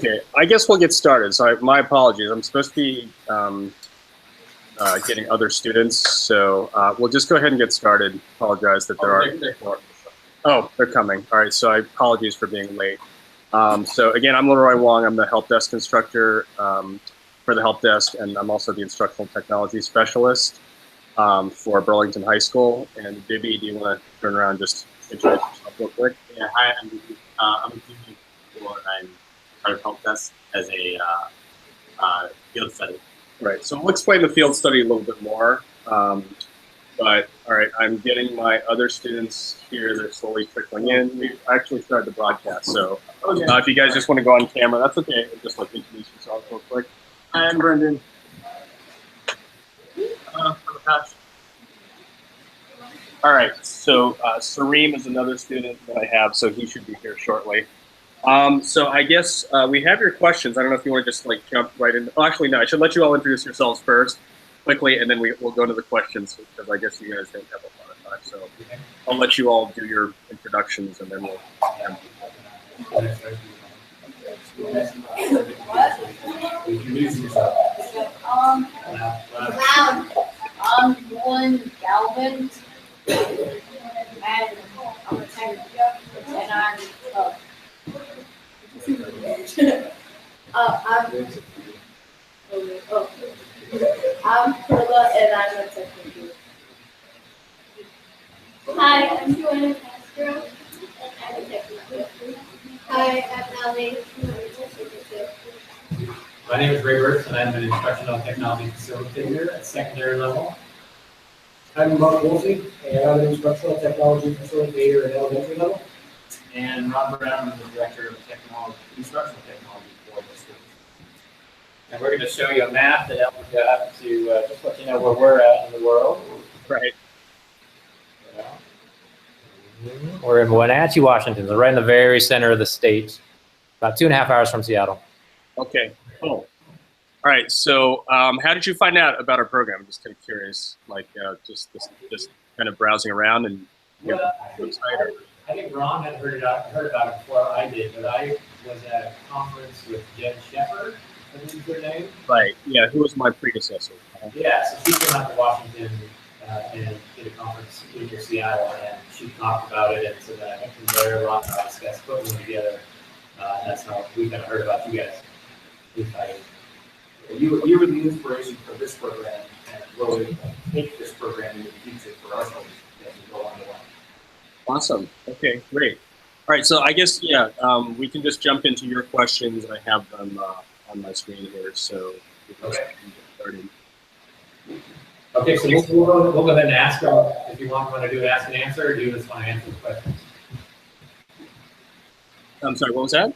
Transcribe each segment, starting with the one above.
Okay, I guess we'll get started. So my apologies. I'm supposed to be getting other students, so we'll just go ahead and get started. Apologize that there are. Oh, they're coming. All right. So apologies for being late. So again, I'm Leroy Wong. I'm the help desk instructor for the help desk, and I'm also the instructional technology specialist for Burlington High School. And Bibby, do you want to turn around and just introduce yourself real quick? Yeah, hi, I'm Bibby. I'm a junior and I'm part of help desk as a field study. Right. So we'll explain the field study a little bit more. But all right, I'm getting my other students here. They're slowly trickling in. We actually started the broadcast, so if you guys just want to go on camera, that's okay. Just like introduce yourself real quick. Hi, I'm Brendan. I'm Akash. All right. So Sareem is another student that I have, so he should be here shortly. So I guess we have your questions. I don't know if you want to just like jump right in. Oh, actually, no. I should let you all introduce yourselves first, quickly, and then we'll go to the questions because I guess you guys don't have a lot of time. So I'll let you all do your introductions, and then we'll. I'm Dylan Galvin, and I'm a technician, and I'm Perla, and I'm a technician. Hi, I'm Joanna Castro, and I'm a technician. Hi, I'm Ali. My name is Ray Birks, and I'm an instructional technology facilitator at secondary level. I'm Mark Wolsey, and I'm an instructional technology facilitator at elementary level. And Ron Brown is the director of instructional technology for the school. And we're going to show you a map that Ellen got to just let you know where we're at in the world. Right. We're in Wenatchee, Washington, so right in the very center of the state, about 2.5 hours from Seattle. Okay. Cool. All right. So how did you find out about our program? I'm just kind of curious, like just kind of browsing around and. I think Ron had heard about it before I did, but I was at a conference with Jen Shepherd, I think is her name. Right, yeah, who was my predecessor. Yeah, so she came out to Washington and did a conference in Seattle, and she talked about it, and so then I think from there, Ron and I discussed putting them together. That's how we kind of heard about you guys. You were the inspiration for this program, and really take this program into the future for our students as we go on the way. Awesome. Okay, great. All right, so I guess, yeah, we can just jump into your questions. I have them on my screen here, so we can get started. Okay, so we'll go ahead and ask them if you want to do an ask and answer, or do you just want to answer the questions? I'm sorry, what was that?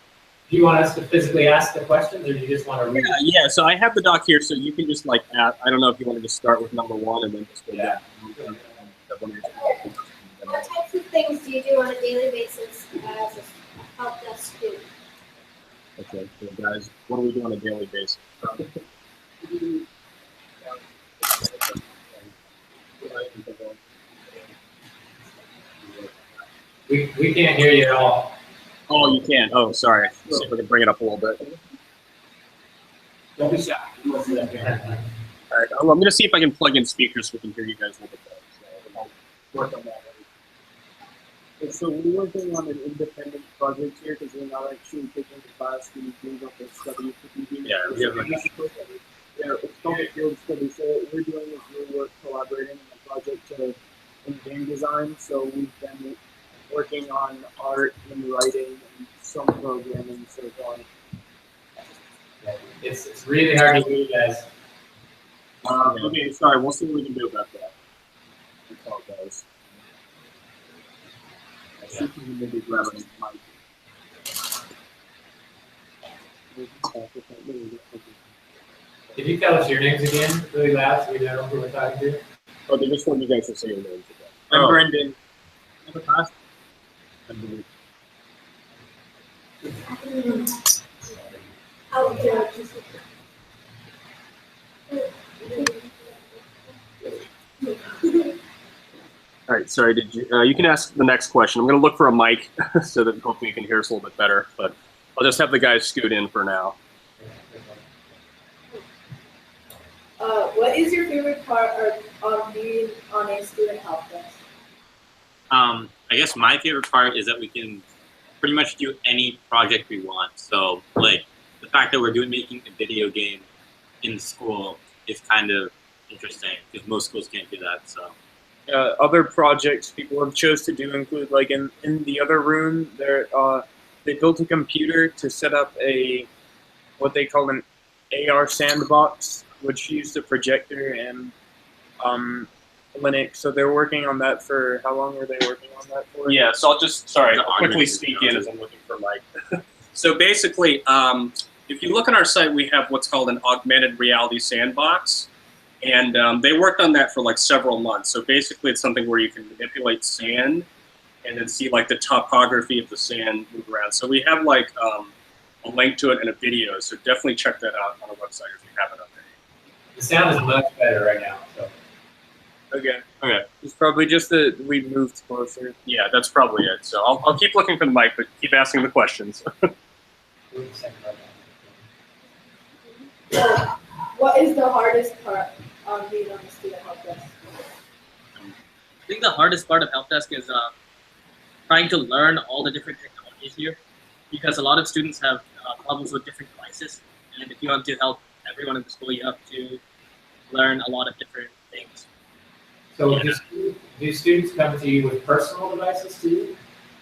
Do you want us to physically ask the questions, or do you just want to read? Yeah, so I have the doc here, so you can just like ask, I don't know if you want to just start with number one and then just go down. What types of things do you do on a daily basis as a help desk student? Okay, so guys, what do we do on a daily basis? We can't hear you at all. Oh, you can. Oh, sorry. Let's see if we can bring it up a little bit. Don't be shy. All right, I'm going to see if I can plug in speakers so we can hear you guys a little bit better. So I'll work on that. So we're working on an independent project here because we're not actually taking the class. We do up a study for Yeah, we have it's called a field study. So what we're doing is we're collaborating on a project in game design. So we've been working on art and writing and some programming so far. It's really hard to hear you guys. Okay, sorry. We'll see what we can do about that. I apologize. Yeah. Maybe grab a mic. If you tell us your names again, really loud, so we know who we're talking to. Oh, they just want you guys to say your names again. I'm Brendan. I'm Akash. I'm Brendan. All right, sorry, did you, you can ask the next question. I'm going to look for a mic so that hopefully you can hear us a little bit better, but I'll just have the guys scoot in for now. What is your favorite part of being on a student help desk? I guess my favorite part is that we can pretty much do any project we want. So like the fact that we're making a video game in school is kind of interesting because most schools can't do that. So Other projects people have chose to do include, like in the other room, they built a computer to set up what they call an AR sandbox, which used a projector and Linux. So they're working on that for, how long were they working on that for? Yeah, so I'll just, sorry, The quickly argument speak is in as I'm looking for Mike. So basically, if you look on our site, we have what's called an augmented reality sandbox. And they worked on that for like several months. So basically it's something where you can manipulate sand and then see like the topography of the sand move around. So we have like a link to it and a video. So definitely check that out on our website if you haven't already. The sound is much better right now. So. Okay. Okay. It's probably just that we moved closer. Yeah, that's probably it. So I'll keep looking for the mic, but keep asking the questions. What is the hardest part of being on the student help desk? I think the hardest part of help desk is trying to learn all the different technologies here, because a lot of students have problems with different devices, and if you want to help everyone in the school, you have to learn a lot of different things. So do students come to you with personal devices too?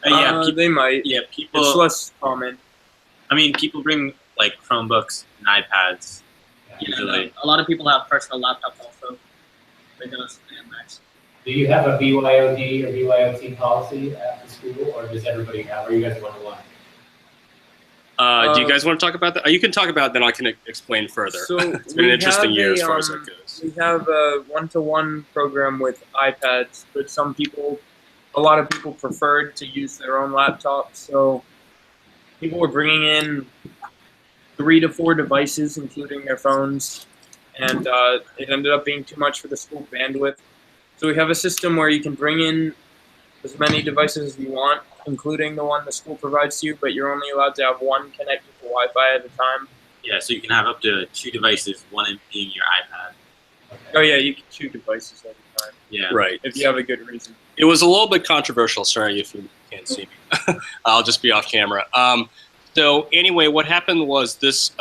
Yeah, They might. yeah, people. It's less common. I mean, people bring like Chromebooks and iPads. And, Usually. a lot of people have personal laptops also with us and Macs. Do you have a BYOD or BYOT policy at the school, or does everybody have, or you guys one-to-one? Do you guys want to talk about that? You can talk about it, then I can explain further. So It's been an interesting year as far as that goes. We have a one-to-one program with iPads, but a lot of people preferred to use their own laptops. So people were bringing in 3 to 4 devices, including their phones, and it ended up being too much for the school bandwidth. So we have a system where you can bring in as many devices as you want, including the one the school provides to you, but you're only allowed to have one connected to Wi-Fi at a time. Yeah, so you can have up to 2 devices, one being your iPad. Oh yeah, you can 2 devices at a time, Yeah. Right. if you have a good reason. It was a little bit controversial. Sorry if you can't see me. I'll just be off camera. So anyway, what happened was this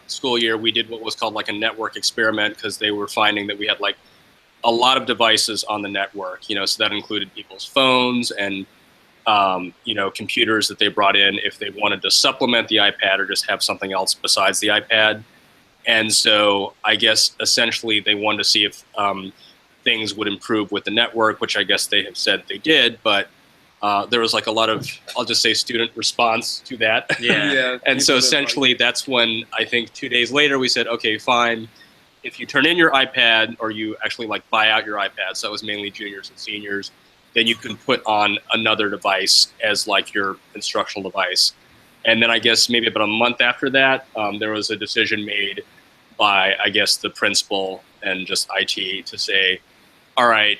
school year, we did what was called like a network experiment because they were finding that we had like a lot of devices on the network, so that included people's phones and, computers that they brought in if they wanted to supplement the iPad or just have something else besides the iPad. And so I guess essentially they wanted to see if things would improve with the network, which I guess they have said they did, but there was like a lot of, I'll just say, student response to that. Yeah. And so essentially that's when I think 2 days later we said, okay, fine. If you turn in your iPad or you actually like buy out your iPad, so that was mainly juniors and seniors, then you can put on another device as like your instructional device. And then I guess maybe about a month after that, there was a decision made by, I guess, the principal and just IT to say, all right,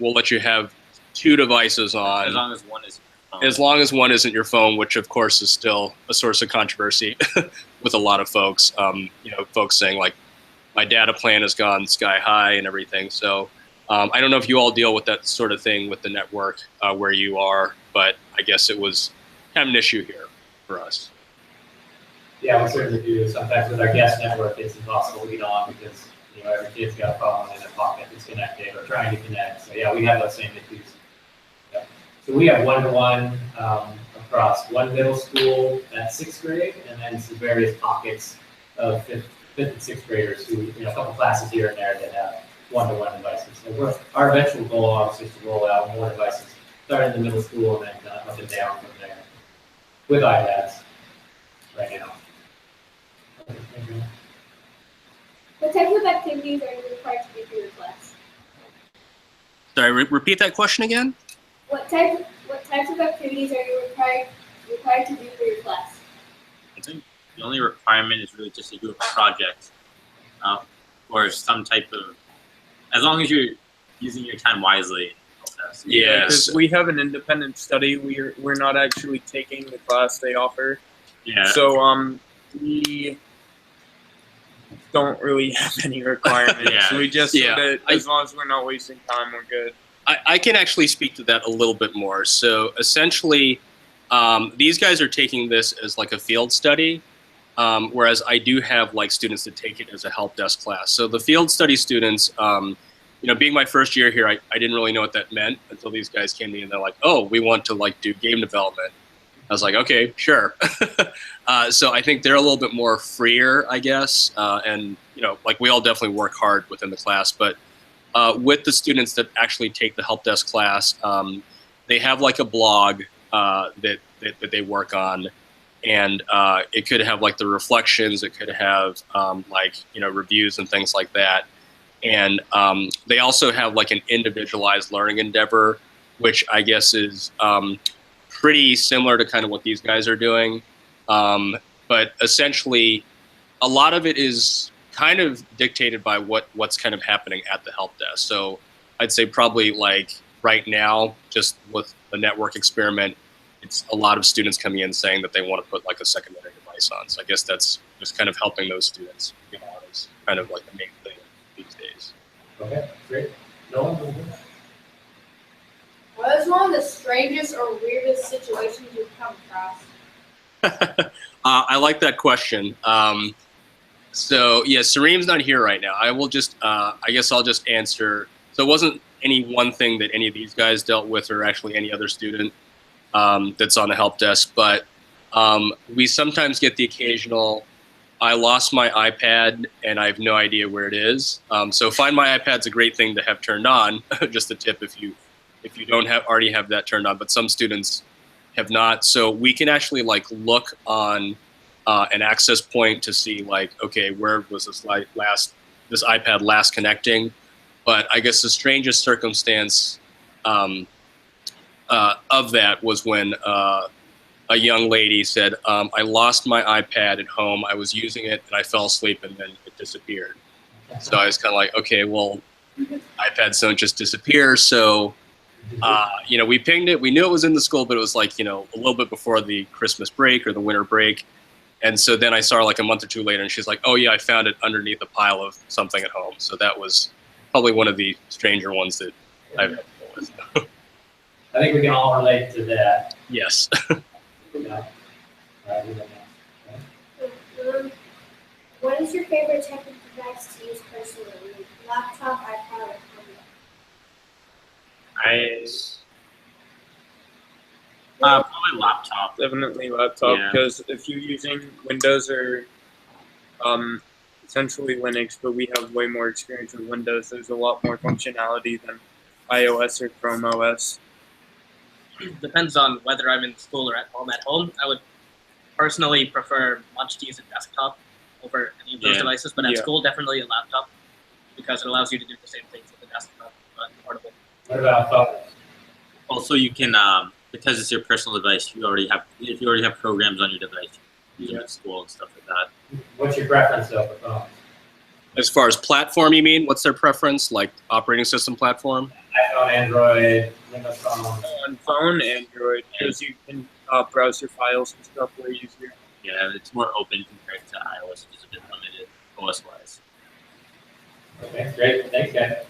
we'll let you have 2 devices on. As long as one is. As long as one isn't your phone, which of course is still a source of controversy with a lot of folks. Folks saying like, my data plan has gone sky high and everything. So I don't know if you all deal with that sort of thing with the network where you are, but I guess it was kind of an issue here for us. Yeah, we certainly do. Sometimes with our guest network, it's impossible to get on because every kid's got a phone in their pocket that's connected or trying to connect. So yeah, we have those same issues. Yeah. So we have one-to-one across one middle school at 6th grade, and then some various pockets of 5th and 6th graders who, a couple classes here and there that have one-to-one devices. So our eventual goal obviously is to roll out more devices, start in the middle school and then up and down from there with iPads right now. What types of activities are you required to do for your class? Sorry, repeat that question again? What types of activities are you required to do for your class? I think the only requirement is really just to do a project or some type of, as long as you're using your time wisely. Yes. Because we have an independent study. We're not actually taking the class they offer. Yeah. So we don't really have any requirements. Yeah. We just Yeah. said that as long as we're not wasting time, we're good. I can actually speak to that a little bit more. So essentially, these guys are taking this as like a field study, whereas I do have like students that take it as a help desk class. So the field study students, being my first year here, I didn't really know what that meant until these guys came to me and they're like, oh, we want to like do game development. I was like, okay, sure. So I think they're a little bit more freer, I guess. And, like we all definitely work hard within the class, but with the students that actually take the help desk class, they have like a blog that they work on, and it could have like the reflections, it could have reviews and things like that. And they also have like an individualized learning endeavor, which I guess is pretty similar to kind of what these guys are doing. But essentially, a lot of it is kind of dictated by what's kind of happening at the help desk. So I'd say probably like right now, just with the network experiment, it's a lot of students coming in saying that they want to put like a secondary device on. So I guess that's just kind of helping those students get out is kind of like the main thing these days. Okay, great. No one? What is one of the strangest or weirdest situations you've come across? I like that question. So yeah, Sareem's not here right now. I will just, I guess I'll just answer. So it wasn't any one thing that any of these guys dealt with, or actually any other student that's on the help desk, but we sometimes get the occasional, I lost my iPad and I have no idea where it is. So Find My iPad's a great thing to have turned on. Just a tip if you don't already have that turned on, but some students have not. So we can actually like look on an access point to see like, okay, where was this iPad last connecting? But I guess the strangest circumstance of that was when a young lady said, I lost my iPad at home. I was using it and I fell asleep and then it disappeared. So I was kind of like, okay, well, iPads don't just disappear. So, we pinged it. We knew it was in the school, but it was like, a little bit before the Christmas break or the winter break. And so then I saw her like a month or two later and she's like, oh yeah, I found it underneath a pile of something at home. So that was probably one of the stranger ones that I've had to deal with. I think we can all relate to that. Yes. Yeah. What is your favorite type of device to use personally? Laptop, iPad, or Chromebook? Probably laptop. Definitely laptop, Yeah. because if you're using Windows or essentially Linux, but we have way more experience with Windows, there's a lot more functionality than iOS or Chrome OS. Depends on whether I'm in school or at home. At home, I would personally prefer much to use a desktop over any of those Yeah. devices, but at Yeah. school, definitely a laptop because it allows you to do the same things with the desktop but portable. What about photos? Also, you can because it's your personal device. If you already have programs on your device, you can use it at school and stuff like that. What's your preference though for phones? As far as platform, you mean? What's their preference? Like operating system platform? iPhone, Android, Windows Phone. On phone, Android, because you can browse your files and stuff way easier. Yeah, it's more open compared to iOS, which is a bit limited OS-wise. Okay, great. Thanks, guys.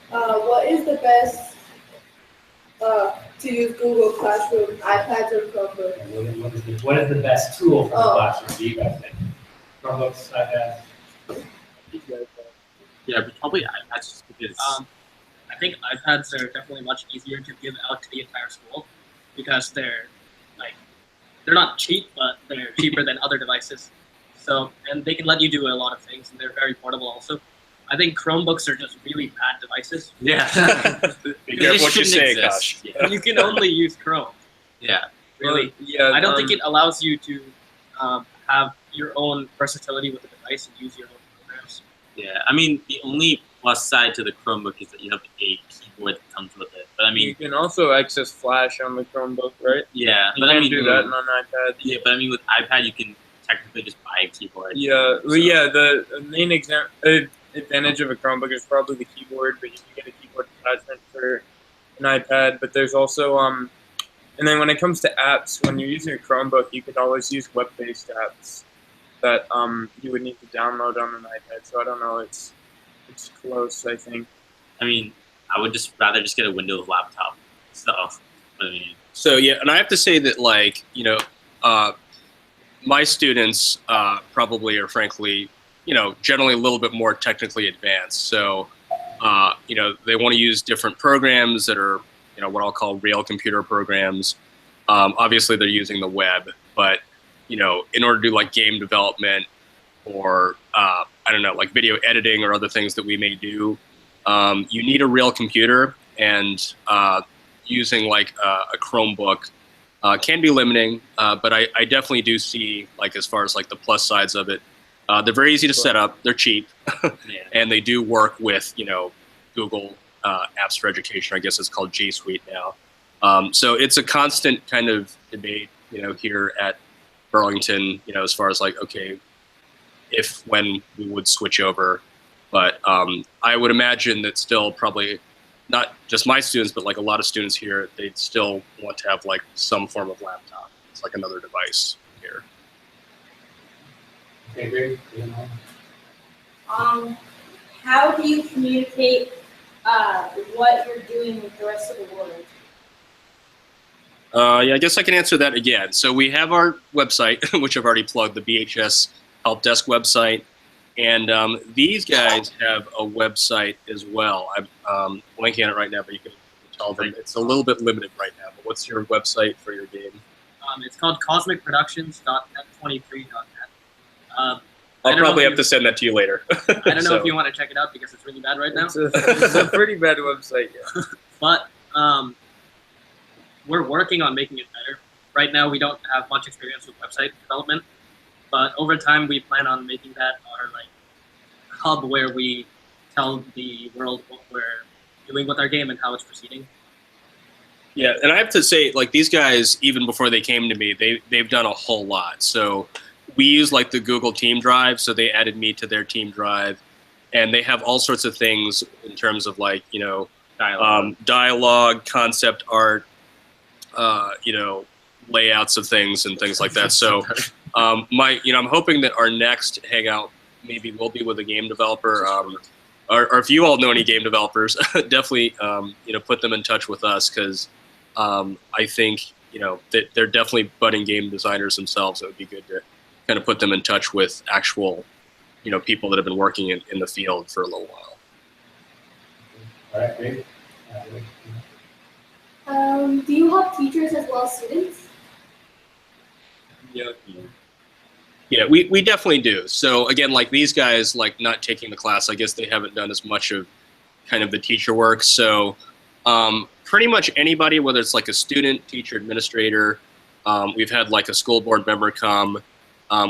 What is the best to use Google Classroom, iPads or Chromebooks? What is the best tool for the Oh. classroom? Do you guys think? Chromebooks, iPads? Yeah, but probably iPads just because. I think iPads are definitely much easier to give out to the entire school because they're not cheap, but they're cheaper than other devices. So, and they can let you do a lot of things, and they're very portable also. I think Chromebooks are just really bad devices. Yeah. Be careful what you say, Shouldn't Akash. exist. Yeah. You can only use Chrome. Yeah. Really. Yeah. I don't think it allows you to have your own versatility with the device and use your own programs. Yeah. I mean, the only plus side to the Chromebook is that you have a keyboard that comes with it. But I You mean, can also access Flash on the Chromebook, right? yeah. You But can't I mean, do that on iPad. Yeah, but I mean, with iPad, you can technically just buy a keyboard. Yeah, So- well, yeah. The main advantage of a Chromebook is probably the keyboard, but you can get a keyboard attachment for an iPad, but there's also and then when it comes to apps, when you're using a Chromebook, you could always use web-based apps that you would need to download on an iPad. So I don't know, it's close, I think. I mean, I would just rather just get a Windows laptop. So, I mean, So yeah, and I have to say that, like, you know, my students probably are, frankly, you know, generally a little bit more technically advanced. So, you know, they want to use different programs that are, you know, what I'll call real computer programs. Obviously, they're using the web, but, you know, in order to do like game development or, I don't know, like video editing or other things that we may do, you need a real computer, and using like a Chromebook can be limiting, but I definitely do see, like, as far as like the plus sides of it, they're very easy to set up, they're cheap, and they do work with, you know, Google Apps for Education. I guess it's called G Suite now. So it's a constant kind of debate, you know, here at Burlington, you know, as far as like, okay, when we would switch over. But I would imagine that still probably not just my students, but like a lot of students here, they'd still want to have like some form of laptop. It's like another device here. Okay, great. How do you communicate what you're doing with the rest of the world? Yeah, I guess I can answer that again. So we have our website, which I've already plugged, the BHS Help Desk website. And these guys have a website as well. I'm blanking on it right now, but you can tell them it's a little bit limited right now. But what's your website for your game? It's called cosmicproductions.net23.net. I'll probably have to send that to you later. I don't know if you want to check it out because it's really bad right now. It's a pretty bad website, yeah. But we're working on making it better. Right now, we don't have much experience with website development, but over time, we plan on making that our like hub where we tell the world what we're doing with our game and how it's proceeding. Yeah, and I have to say, like, these guys, even before they came to me, they've done a whole lot. So we use like the Google Team Drive, so they added me to their Team Drive, and they have all sorts of things in terms of like, you know, dialogue, concept art, you know, layouts of things and things like that. So I'm hoping that our next hangout maybe will be with a game developer, or if you all know any game developers, definitely, you know, put them in touch with us, because I think, you know, that they're definitely budding game designers themselves. It would be good to kind of put them in touch with actual, you know, people that have been working in the field for a little while. All right, great. Do you help teachers as well as students? Yeah, we definitely do. So again, like these guys, like not taking the class, I guess they haven't done as much of kind of the teacher work. So pretty much anybody, whether it's like a student, teacher, administrator, we've had like a school board member come.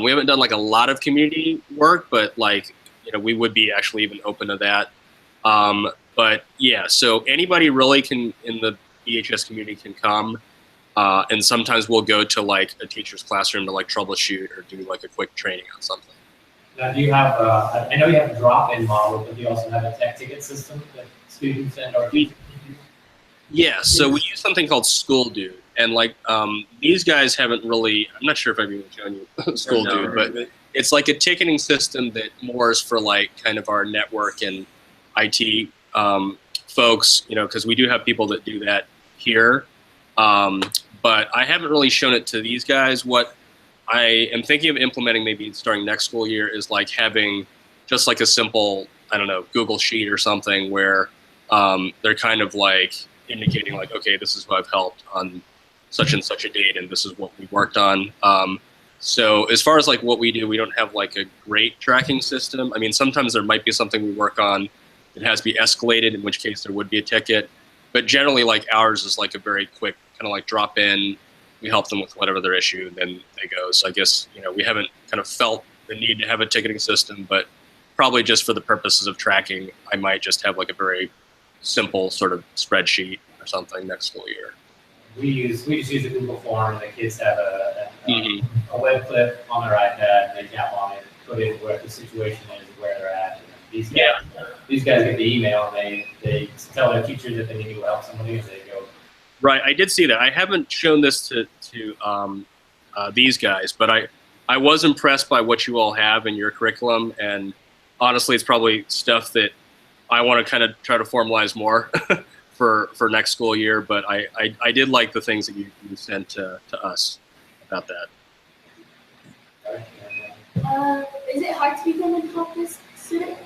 We haven't done like a lot of community work, but like, you know, we would be actually even open to that. But yeah, so anybody really can in the BHS community can come. And sometimes we'll go to like a teacher's classroom to like troubleshoot or do like a quick training on something. Now, do you have, I know you have a drop-in model, but do you also have a tech ticket system that students and our teachers use? Yeah, so we use something called School Dude. And like these guys haven't really, I'm not sure if I've even shown you School Dude, but it's like a ticketing system that more is for like kind of our network and IT folks, you know, because we do have people that do that here. But I haven't really shown it to these guys. What I am thinking of implementing maybe starting next school year is like having just like a simple, I don't know, Google Sheet or something where they're kind of like indicating like, okay, this is who I've helped on such and such a date, and this is what we worked on. So as far as like what we do, we don't have like a great tracking system. I mean, sometimes there might be something we work on that has to be escalated, in which case there would be a ticket. But generally, like ours is like a very quick kind of like drop in. We help them with whatever their issue, then they go. So I guess, you know, we haven't kind of felt the need to have a ticketing system, but probably just for the purposes of tracking, I might just have like a very simple sort of spreadsheet or something next school year. We just use a Google form, and the kids have a web clip on their iPad, and they tap on it, put in where the situation is, where they're at, and These guys get the email and they tell their teacher that they need to help somebody and they go. Right, I did see that. I haven't shown this to these guys, but I was impressed by what you all have in your curriculum, and honestly, it's probably stuff that I want to kind of try to formalize more for next school year. But I did like the things that you sent to us about that. Is it hard to become a help desk student?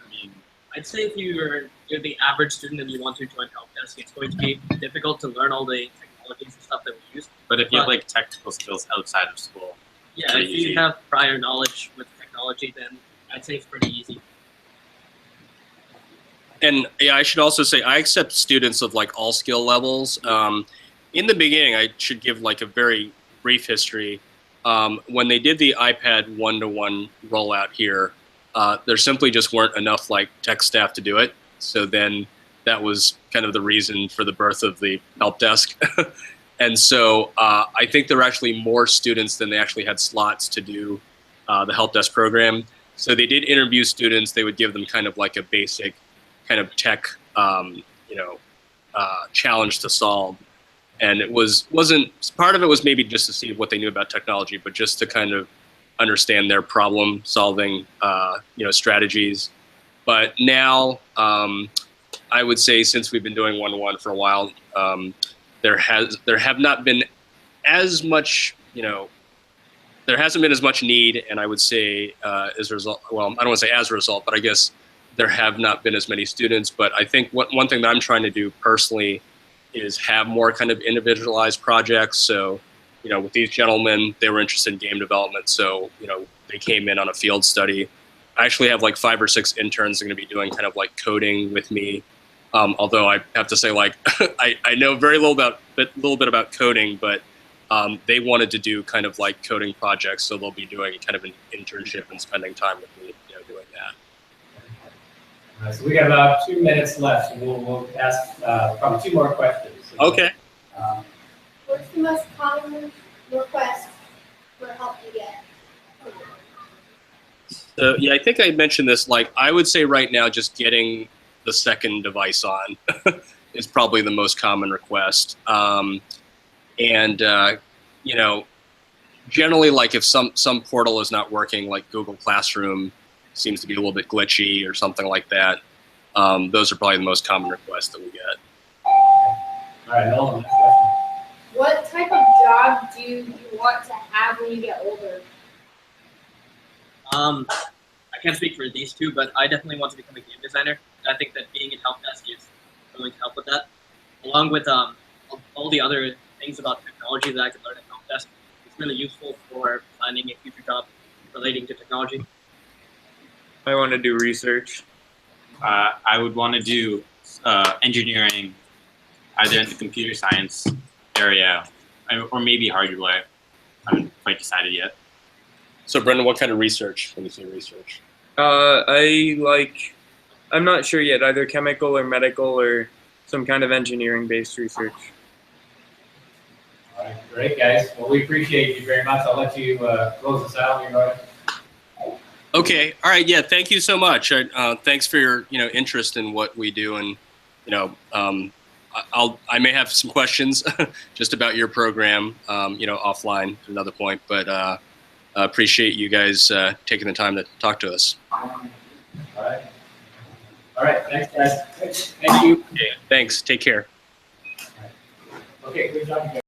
I mean, I'd say if you're the average student and you want to join help desk, it's going to be difficult to learn all the technologies and stuff that we use. but if you have like technical skills outside of school, Yeah, pretty if easy. you have prior knowledge with technology, then I'd say it's pretty easy. And yeah, I should also say I accept students of like all skill levels. In the beginning, I should give like a very brief history. When they did the iPad one-to-one rollout here, there simply just weren't enough like tech staff to do it. So then that was kind of the reason for the birth of the help desk. And so I think there were actually more students than they actually had slots to do the help desk program. So they did interview students. They would give them kind of like a basic kind of tech, challenge to solve. And it wasn't part of it was maybe just to see what they knew about technology, but just to kind of understand their problem solving, strategies. But now, I would say since we've been doing one-to-one for a while, there have not been as much, there hasn't been as much need, and I would say as a result, well, I don't want to say as a result, but I guess there have not been as many students. But I think one thing that I'm trying to do personally is have more kind of individualized projects. So, with these gentlemen, they were interested in game development, so they came in on a field study. I actually have like 5 or 6 interns that are going to be doing kind of like coding with me. Although I have to say, like, I know very little bit about coding, but they wanted to do kind of like coding projects, so they'll be doing kind of an internship and spending time with me, doing that. So we got about 2 minutes left, so we'll ask probably 2 more questions. Okay. What's the most common request for help you get? So yeah, I think I mentioned this. Like, I would say right now, just getting the second device on is probably the most common request. Generally, like if some portal is not working, like Google Classroom seems to be a little bit glitchy or something like that. Those are probably the most common requests that we get. All right, Nolan, next question. What type of job do you want to have when you get older? I can't speak for these two, but I definitely want to become a game designer. And I think that being in help desk is going to help with that, along with all the other things about technology that I can learn at help desk. It's really useful for finding a future job relating to technology. I want to do research. I would want to do engineering, either in the computer science area or maybe hardware. I haven't quite decided yet. So Brendan, what kind of research when you say research? I'm not sure yet, either chemical or medical or some kind of engineering-based research. All right, great, guys. Well, we appreciate you very much. I'll let you close us out. Okay. All right. Yeah. Thank you so much. Thanks for your interest in what we do, and I may have some questions just about your program, offline at another point, but appreciate you guys taking the time to talk to us. All right. Thanks, guys. Thank you. Okay, thanks. Take care. Okay, good job, guys.